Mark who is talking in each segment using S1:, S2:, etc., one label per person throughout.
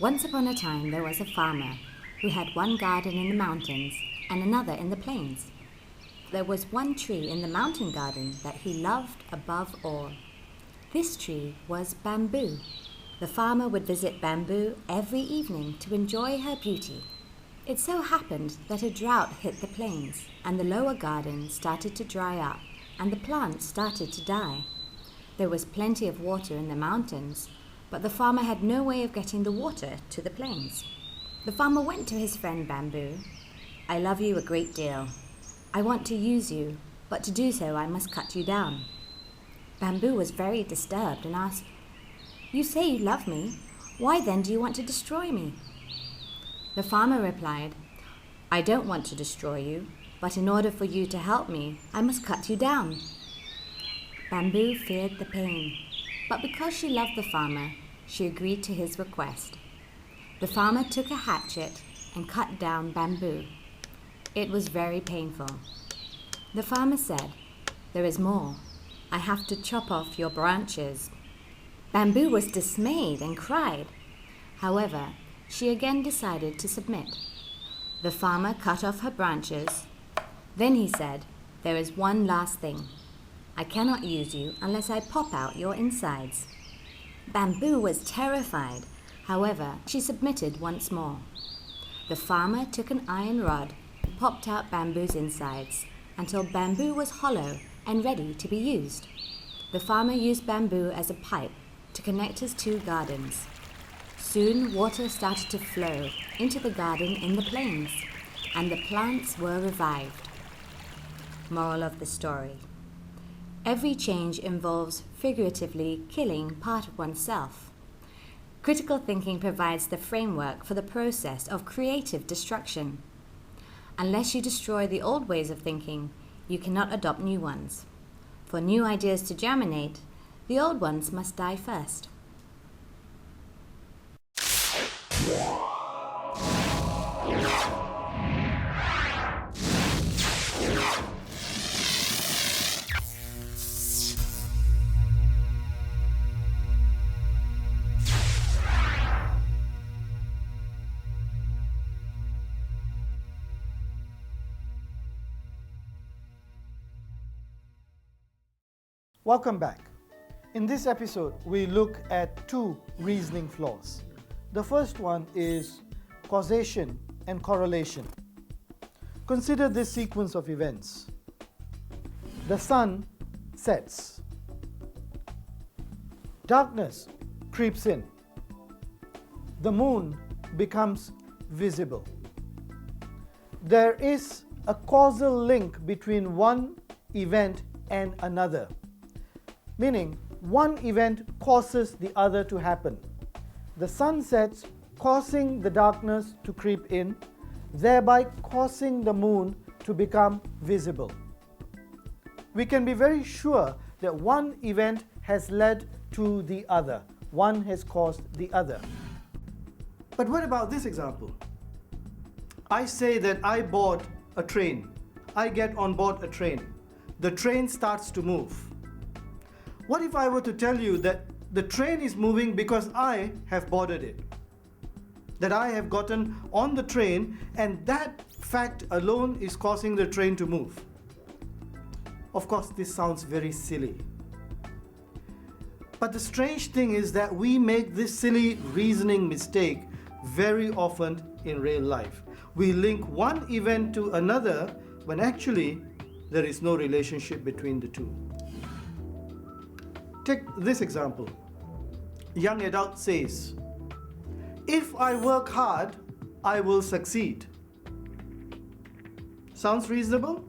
S1: Once upon a time there was a farmer who had one garden in the mountains and another in the plains. There was one tree in the mountain garden that he loved above all. This tree was bamboo. The farmer would visit bamboo every evening to enjoy her beauty. It so happened that a drought hit the plains, and the lower garden started to dry up, and the plants started to die. There was plenty of water in the mountains, but the farmer had no way of getting the water to the plains. The farmer went to his friend Bamboo. "I love you a great deal. I want to use you, but to do so I must cut you down." Bamboo was very disturbed and asked, "You say you love me. Why then do you want to destroy me?" The farmer replied, "I don't want to destroy you, but in order for you to help me, I must cut you down." Bamboo feared the pain, but because she loved the farmer, she agreed to his request. The farmer took a hatchet and cut down Bamboo. It was very painful. The farmer said, "There is more. I have to chop off your branches." Bamboo was dismayed and cried. However, she again decided to submit. The farmer cut off her branches. Then he said, "There is one last thing. I cannot use you unless I pop out your insides." Bamboo was terrified. However, she submitted once more. The farmer took an iron rod and popped out Bamboo's insides until Bamboo was hollow and ready to be used. The farmer used Bamboo as a pipe to connect his two gardens. Soon water started to flow into the garden in the plains, and the plants were revived. Moral of the story: every change involves figuratively killing part of oneself. Critical thinking provides the framework for the process of creative destruction. Unless you destroy the old ways of thinking, you cannot adopt new ones. For new ideas to germinate, the old ones must die first.
S2: Welcome back. In this episode, we look at two reasoning flaws. The first one is causation and correlation. Consider this sequence of events. The sun sets. Darkness creeps in. The moon becomes visible. There is a causal link between one event and another, meaning one event causes the other to happen. The sun sets, causing the darkness to creep in, thereby causing the moon to become visible. We can be very sure that one event has led to the other. One has caused the other. But what about this example? I say that I board a train. I get on board a train. The train starts to move. What if I were to tell you that the train is moving because I have boarded it? That I have gotten on the train, and that fact alone is causing the train to move. Of course, this sounds very silly. But the strange thing is that we make this silly reasoning mistake very often in real life. We link one event to another when actually there is no relationship between the two. Take this example. Young adult says, "If I work hard, I will succeed." Sounds reasonable?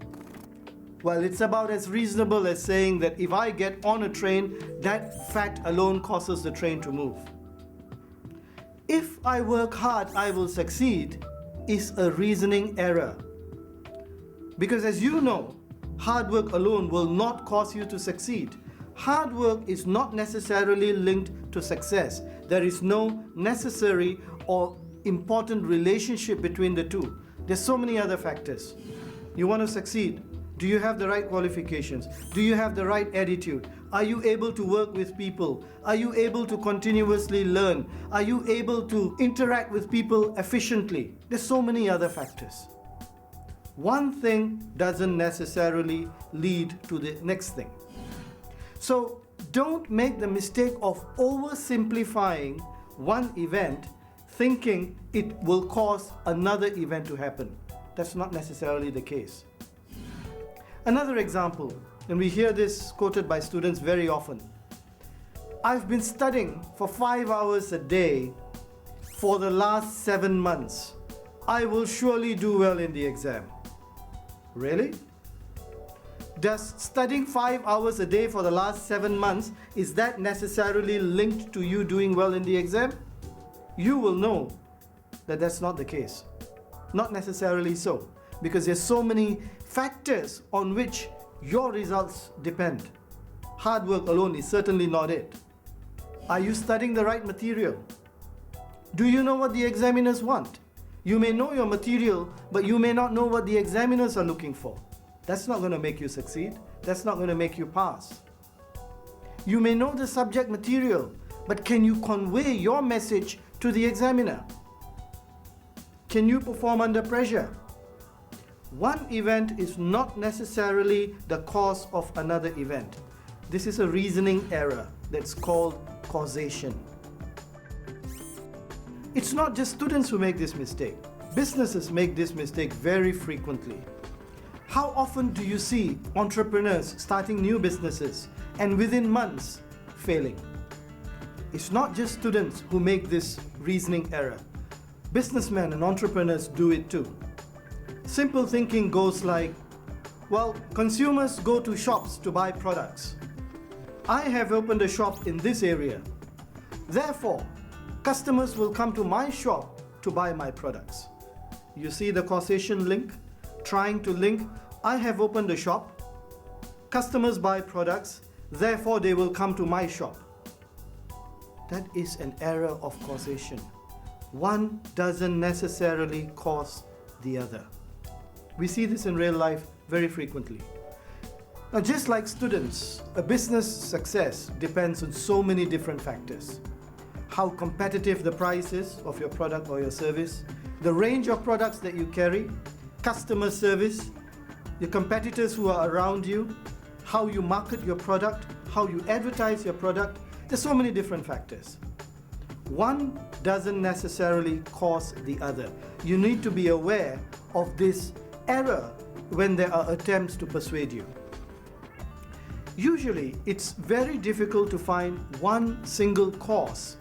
S2: Well, it's about as reasonable as saying that if I get on a train, that fact alone causes the train to move. "If I work hard, I will succeed" is a reasoning error. Because as you know, hard work alone will not cause you to succeed. Hard work is not necessarily linked to success. There is no necessary or important relationship between the two. There's so many other factors. You want to succeed. Do you have the right qualifications? Do you have the right attitude? Are you able to work with people? Are you able to continuously learn? Are you able to interact with people efficiently? There's so many other factors. One thing doesn't necessarily lead to the next thing. So don't make the mistake of oversimplifying one event thinking it will cause another event to happen. That's not necessarily the case. Another example, and we hear this quoted by students very often. I've been studying for 5 hours a day for the last 7 months. I will surely do well in the exam. Really? Does studying 5 hours a day for the last 7 months, is that necessarily linked to you doing well in the exam? You will know that that's not the case. Not necessarily so, because there's so many factors on which your results depend. Hard work alone is certainly not it. Are you studying the right material? Do you know what the examiners want? You may know your material, but you may not know what the examiners are looking for. That's not going to make you succeed. That's not going to make you pass. You may know the subject material, but can you convey your message to the examiner? Can you perform under pressure? One event is not necessarily the cause of another event. This is a reasoning error that's called causation. It's not just students who make this mistake. Businesses make this mistake very frequently. How often do you see entrepreneurs starting new businesses and within months failing? It's not just students who make this reasoning error. Businessmen and entrepreneurs do it too. Simple thinking goes like, well, consumers go to shops to buy products. I have opened a shop in this area. Therefore, customers will come to my shop to buy my products. You see the causation link? Trying to link, I have opened a shop, customers buy products, therefore they will come to my shop. That is an error of causation. One doesn't necessarily cause the other. We see this in real life very frequently. Now, just like students, a business success depends on so many different factors. How competitive the price is of your product or your service, the range of products that you carry, customer service, the competitors who are around you, how you market your product, how you advertise your product. There's so many different factors. One doesn't necessarily cause the other. You need to be aware of this error when there are attempts to persuade you. Usually, it's very difficult to find one single cause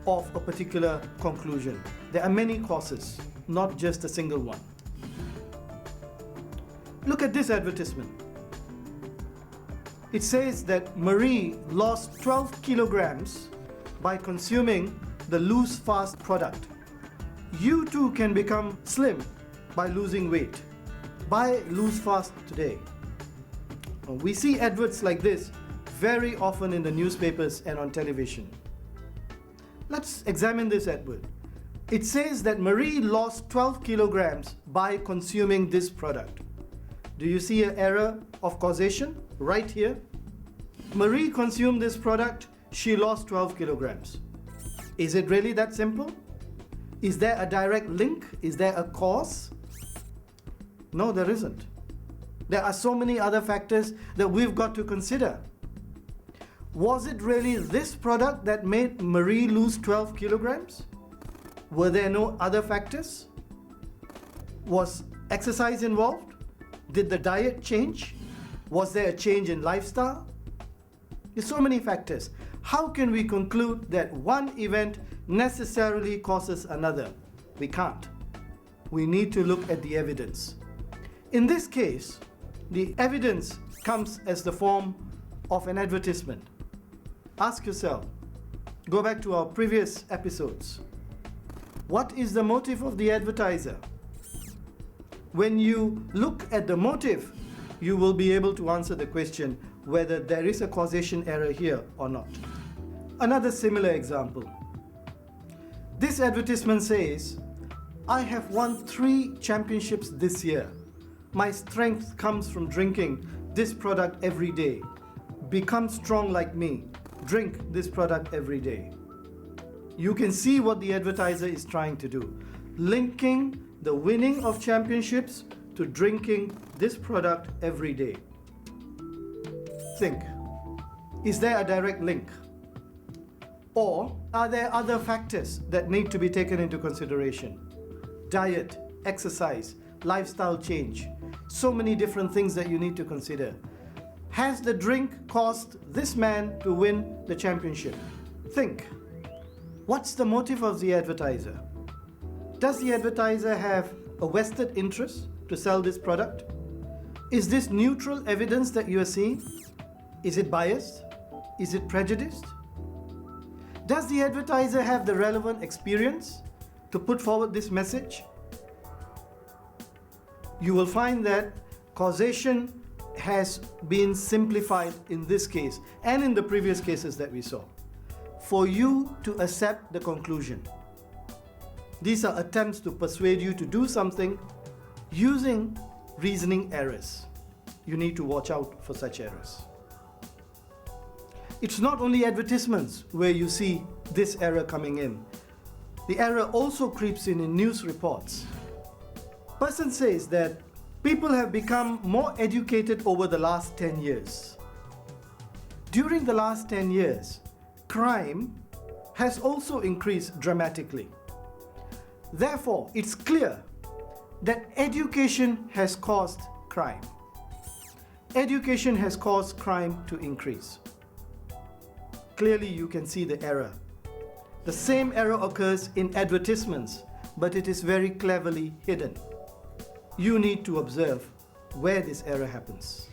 S2: of a particular conclusion. There are many causes, not just a single one. Look at this advertisement. It says that Marie lost 12 kilograms by consuming the Lose Fast product. You too can become slim by losing weight. Buy Lose Fast today. We see adverts like this very often in the newspapers and on television. Let's examine this advert. It says that Marie lost 12 kilograms by consuming this product. Do you see an error of causation right here? Marie consumed this product, she lost 12 kilograms. Is it really that simple? Is there a direct link? Is there a cause? No, there isn't. There are so many other factors that we've got to consider. Was it really this product that made Marie lose 12 kilograms? Were there no other factors? Was exercise involved? Did the diet change? Was there a change in lifestyle? There's so many factors. How can we conclude that one event necessarily causes another? We can't. We need to look at the evidence. In this case, the evidence comes as the form of an advertisement. Ask yourself, go back to our previous episodes. What is the motive of the advertiser? When you look at the motive, you will be able to answer the question whether there is a causation error here or not. Another similar example. This advertisement says, I have won 3 championships this year. My strength comes from drinking this product every day. become strong like me. Drink this product every day. You can see what the advertiser is trying to do, linking the winning of championships to drinking this product every day. Think, is there a direct link? Or are there other factors that need to be taken into consideration? Diet, exercise, lifestyle change, so many different things that you need to consider. Has the drink caused this man to win the championship? Think, what's the motive of the advertiser? Does the advertiser have a vested interest to sell this product? Is this neutral evidence that you are seeing? Is it biased? Is it prejudiced? Does the advertiser have the relevant experience to put forward this message? You will find that causation has been simplified in this case and in the previous cases that we saw for you to accept the conclusion. These are attempts to persuade you to do something using reasoning errors. You need to watch out for such errors. It's not only advertisements where you see this error coming in. The error also creeps in news reports. Person says that people have become more educated over the last 10 years. During the last 10 years, crime has also increased dramatically. Therefore, it's clear that education has caused crime. Education has caused crime to increase. Clearly, you can see the error. The same error occurs in advertisements, but it is very cleverly hidden. You need to observe where this error happens.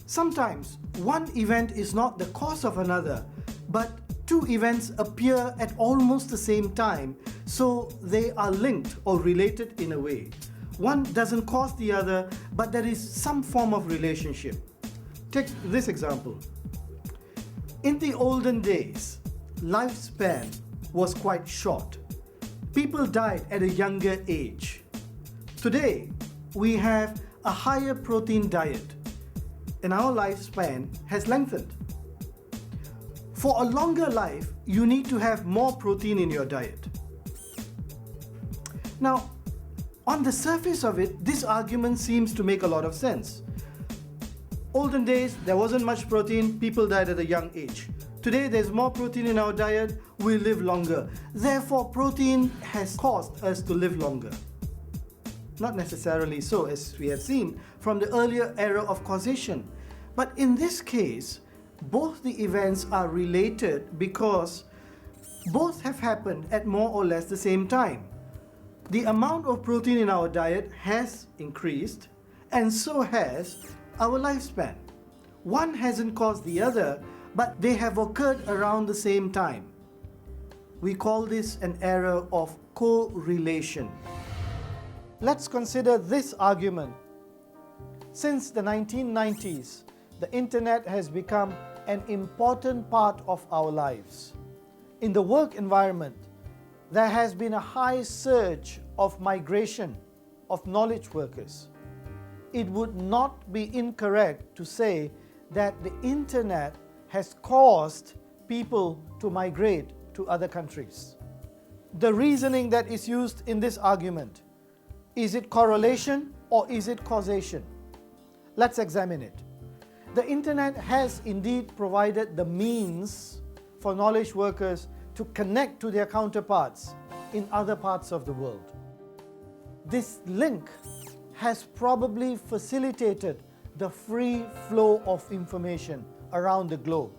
S2: Sometimes one event is not the cause of another, but two events appear at almost the same time, so they are linked or related in a way. One doesn't cause the other, but there is some form of relationship. Take this example. In the olden days, lifespan was quite short. People died at a younger age. Today, we have a higher protein diet, and our lifespan has lengthened. For a longer life, you need to have more protein in your diet. Now, on the surface of it, this argument seems to make a lot of sense. Olden days, there wasn't much protein, people died at a young age. Today, there's more protein in our diet, we live longer. Therefore, protein has caused us to live longer. Not necessarily so, as we have seen from the earlier era of causation. But in this case, both the events are related because both have happened at more or less the same time. The amount of protein in our diet has increased, and so has our lifespan. One hasn't caused the other, but they have occurred around the same time. We call this an error of correlation. Let's consider this argument. Since the 1990s, the internet has become an important part of our lives. In the work environment, there has been a high surge of migration of knowledge workers. It would not be incorrect to say that the internet has caused people to migrate to other countries. The reasoning that is used in this argument, is it correlation or is it causation? Let's examine it. The internet has indeed provided the means for knowledge workers to connect to their counterparts in other parts of the world. This link has probably facilitated the free flow of information around the globe.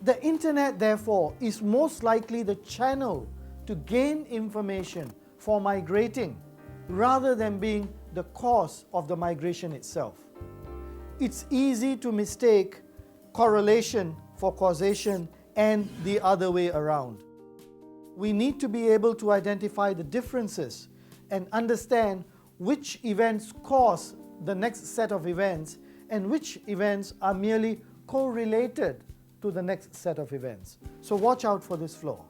S2: The internet, therefore, is most likely the channel to gain information for migrating rather than being the cause of the migration itself. It's easy to mistake correlation for causation and the other way around. We need to be able to identify the differences and understand which events cause the next set of events and which events are merely correlated to the next set of events. So watch out for this flaw.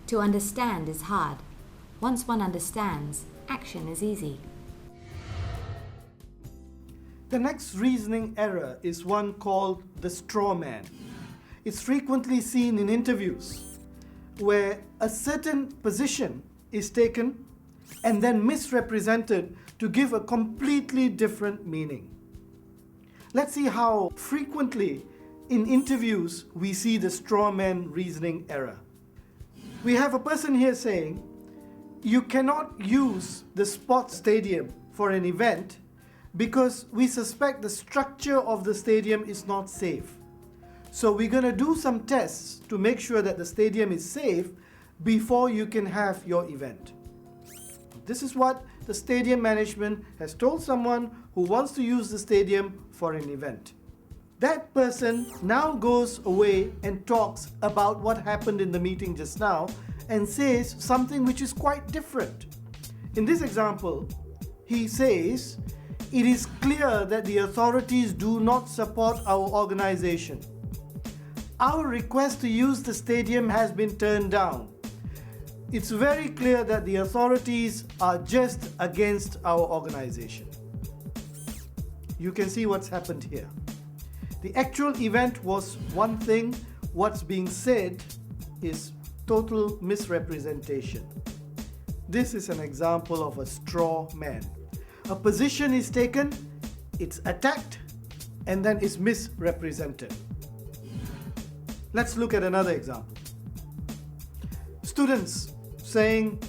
S1: To understand is hard. Once one understands, action is easy.
S2: The next reasoning error is one called the strawman. It's frequently seen in interviews where a certain position is taken and then misrepresented to give a completely different meaning. Let's see how frequently in interviews we see the strawman reasoning error. We have a person here saying, you cannot use the sports stadium for an event because we suspect the structure of the stadium is not safe. So we're going to do some tests to make sure that the stadium is safe before you can have your event. This is what the stadium management has told someone who wants to use the stadium for an event. That person now goes away and talks about what happened in the meeting just now and says something which is quite different. In this example, he says, "It is clear that the authorities do not support our organization. Our request to use the stadium has been turned down. It's very clear that the authorities are just against our organization." You can see what's happened here. The actual event was one thing, what's being said is total misrepresentation. This is an example of a straw man. A position is taken, it's attacked, and then it's misrepresented. Let's look at another example. Students saying,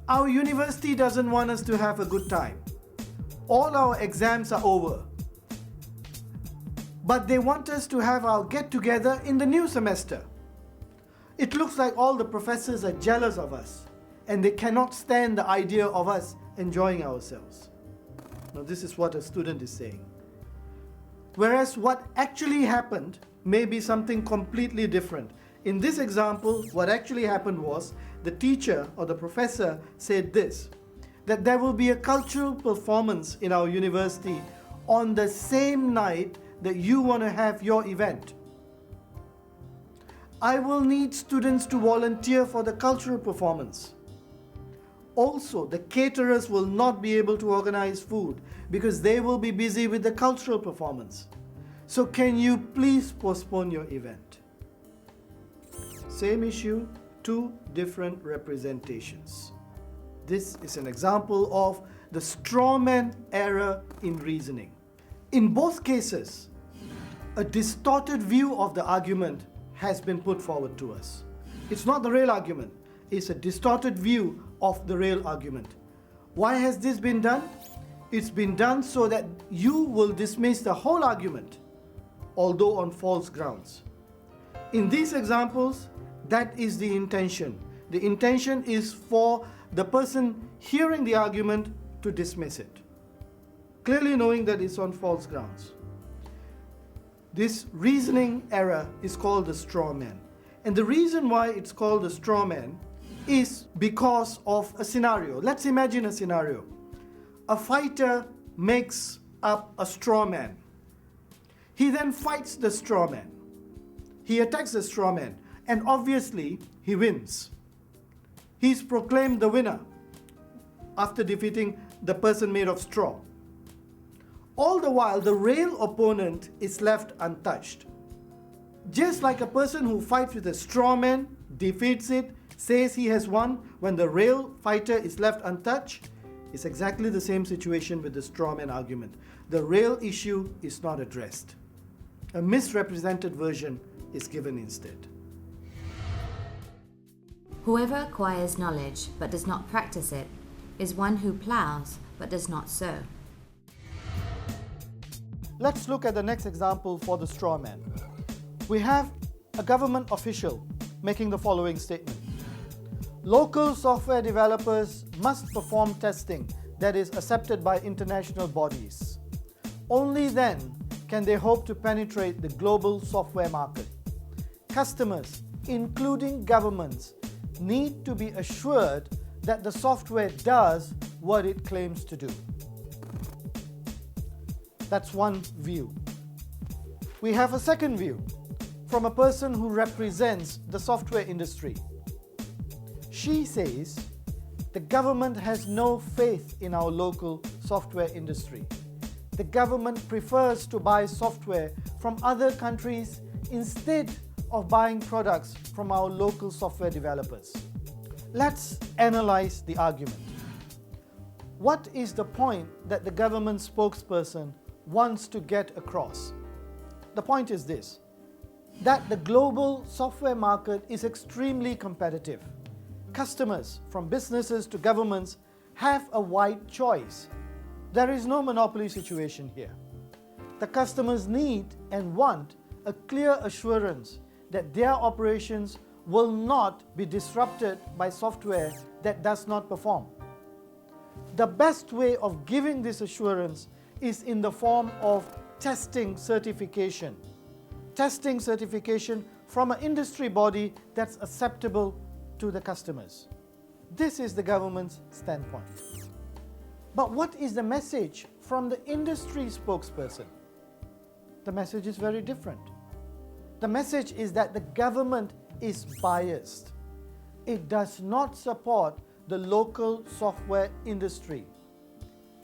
S2: "Our university doesn't want us to have a good time. All our exams are over. But they want us to have our get-together in the new semester. It looks like all the professors are jealous of us and they cannot stand the idea of us enjoying ourselves." Now, this is what a student is saying. Whereas what actually happened may be something completely different. In this example, what actually happened was the teacher or the professor said this, that there will be a cultural performance in our university on the same night that you want to have your event. I will need students to volunteer for the cultural performance. Also, the caterers will not be able to organize food because they will be busy with the cultural performance. So can you please postpone your event? Same issue, two different representations. This is an example of the strawman error in reasoning. In both cases, a distorted view of the argument has been put forward to us. It's not the real argument, it's a distorted view of the real argument. Why has this been done? It's been done so that you will dismiss the whole argument, although on false grounds. In these examples, that is the intention. The intention is for the person hearing the argument to dismiss it, clearly knowing that it's on false grounds. This reasoning error is called the straw man. And the reason why it's called the straw man is because of a scenario. Let's imagine a scenario. A fighter makes up a straw man. He then fights the straw man. He attacks the straw man, and obviously he wins. He's proclaimed the winner after defeating the person made of straw. All the while, the real opponent is left untouched. Just like a person who fights with a straw man, defeats it, says he has won, when the real fighter is left untouched, it's exactly the same situation with the straw man argument. The real issue is not addressed. A misrepresented version is given instead.
S1: Whoever acquires knowledge but does not practice it is one who plows but does not sow.
S2: Let's look at the next example for the straw man. We have a government official making the following statement. Local software developers must perform testing that is accepted by international bodies. Only then can they hope to penetrate the global software market. Customers, including governments, need to be assured that the software does what it claims to do. That's one view. We have a second view from a person who represents the software industry. She says the government has no faith in our local software industry. The government prefers to buy software from other countries instead of buying products from our local software developers. Let's analyze the argument. What is the point that the government spokesperson wants to get across? The point is this, that the global software market is extremely competitive. Customers, from businesses to governments, have a wide choice. There is no monopoly situation here. The customers need and want a clear assurance that their operations will not be disrupted by software that does not perform. The best way of giving this assurance is in the form of testing certification. Testing certification from an industry body that's acceptable to the customers. This is the government's standpoint. But what is the message from the industry spokesperson? The message is very different. The message is that the government is biased. It does not support the local software industry.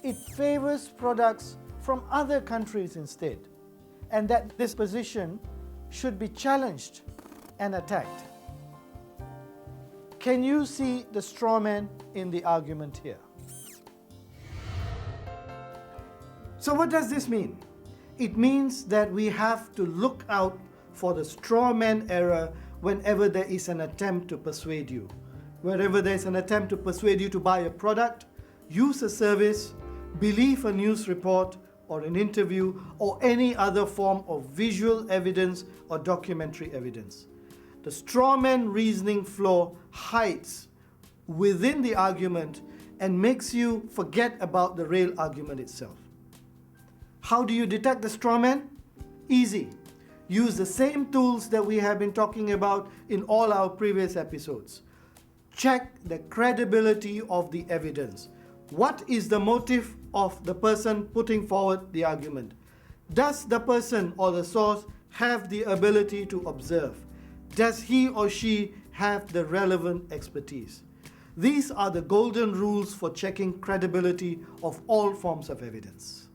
S2: It favors products from other countries instead, and that this position should be challenged and attacked. Can you see the straw man in the argument here? So what does this mean? It means that we have to look out for the straw man error whenever there is an attempt to persuade you. Wherever there is an attempt to persuade you to buy a product, use a service, believe a news report or an interview or any other form of visual evidence or documentary evidence. The straw man reasoning flaw hides within the argument and makes you forget about the real argument itself. How do you detect the straw man? Easy. Use the same tools that we have been talking about in all our previous episodes. Check the credibility of the evidence. What is the motive of the person putting forward the argument? Does the person or the source have the ability to observe? Does he or she have the relevant expertise? These are the golden rules for checking credibility of all forms of evidence.